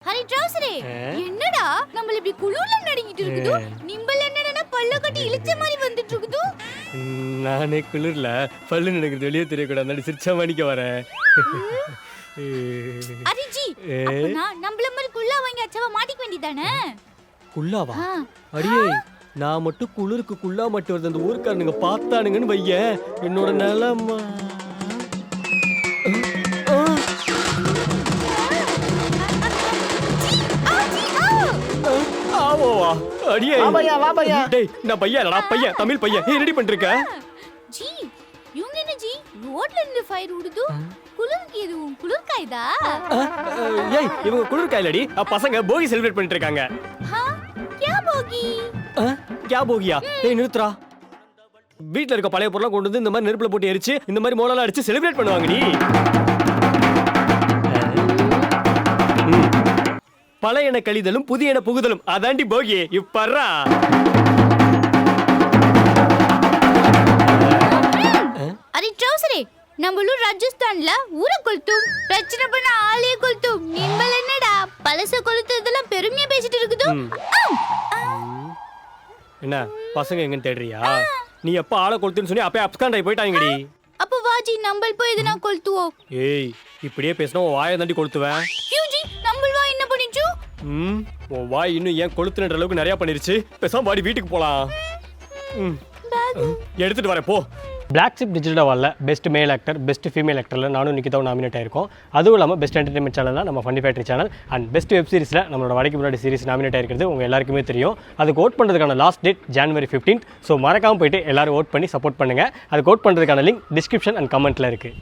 ஹரி ட்ரௌசரே என்னடா நம்மள இப்படி குளூர்ல நடிக்கிட்டு இருக்குது நிம்பல் என்னடா பல்ல கட்டி இழுச்ச மாதிரி வந்துட்டு இருக்குது நானே குளிர்ல பல்லு நடக்கிறது வெளியே தெரியக்கூடாது சிரிச்சா மணிக்க வரேன் அரிஜி அப்பனா நம்மள மாதிரி குள்ளா வாங்கி அச்சவா மாட்டிக்க வேண்டியதானே குள்ளாவா அடியே நான் மட்டும் குளிருக்கு குள்ளா மட்டும் வருது அந்த ஊருக்காரனுங்க பார்த்தானுங்கன்னு வையேன் என்னோட நிலமா ஆவோவா அடியே வா பையா டேய் நான் பையன் இல்லடா பையன் தமிழ் பையன் ஏய் ரெடி பண்ணிருக்க ஜி இவங்க என்ன ஜி ரோட்ல இருந்து ஃபயர் உடுது குளிருக்கு எதுவும் குளிர்காய்தா ஏய் இவங்க குளிர்காயிலடி பசங்க போகி செலிப்ரேட் பண்ணிட்டு இருக்காங்க क्या போகி क्या போகியா ஏய் நிறுத்துறா வீட்ல இருக்க பழைய பொருளை கொண்டு வந்து இந்த மாதிரி நெருப்புல போட்டு எரிச்சு இந்த மாதிரி மோளலாம் அடிச்சு செலிப்ரேட் பண்ணுவாங்கடி பழையன கழிதலும் புதியன புகுதலும் அதாண்டி போகி இப்பறா அரி ட்ரௌசரே நம்மளூர் ராஜஸ்தான்ல ஊரை கொளுத்தும் பிரச்சனை பண்ண ஆளே கொளுத்தும் நிம்பல் என்னடா பழச கொளுத்ததெல்லாம் பெருமையா பேசிட்டு இருக்குது என்ன பசங்க எங்கன்னு தேடுறியா நீ எப்ப ஆளை கொளுத்துன்னு சொல்லி அப்பயே அப்ஸ்காண்ட் ஆகி போயிட்டாங்கடி அப்ப வாஜி நம்மள் போய் எதுனா கொளுத்துவோம் ஏய் இப்படியே பேசினா உன் வாயை தாண்டி கொளுத்துவேன் கியூஜி நம்மள் வா என்ன பண்ணிச்சு உன் வாய் இன்னும் ஏன் கொளுத்துன்ற அளவுக்கு நிறைய பண்ணிருச்சு பேசாம பாடி வீட்டுக்கு போலாம் எடுத்துட்டு வரேன் போ பிளாக் ஷிப் டிஜிட்டல் அவார்டில் பெஸ்ட் மேல் ஆக்டர் பெஸ்ட் ஃபீமேல் ஆக்டரில் நானும் நிக்கிதாவும் நாமினேட் ஆயிருக்கோம் அதுவும் இல்லாமல் பெஸ்ட் என்டர்டைன்மெண்ட் சேனல் தான் நம்ம funny factory channel and best web சீரிஸில் நம்மளோட வடக்கு முன்னாடி சீரிஸ் நாமினேட் ஆயிருக்கிறது உங்கள் எல்லாருக்குமே தெரியும் அதுக்கு ஓட் பண்ணுறதுக்கான last date January 15th so மறக்காமல் போயிட்டு எல்லாரும் ஓட் பண்ணி சப்போர்ட் பண்ணுங்கள் அதுக்கு ஓட் பண்ணுறதுக்கான லிங்க் டிஸ்கிரிப்ஷன் அண்ட் கமெண்ட்டில் இருக்குது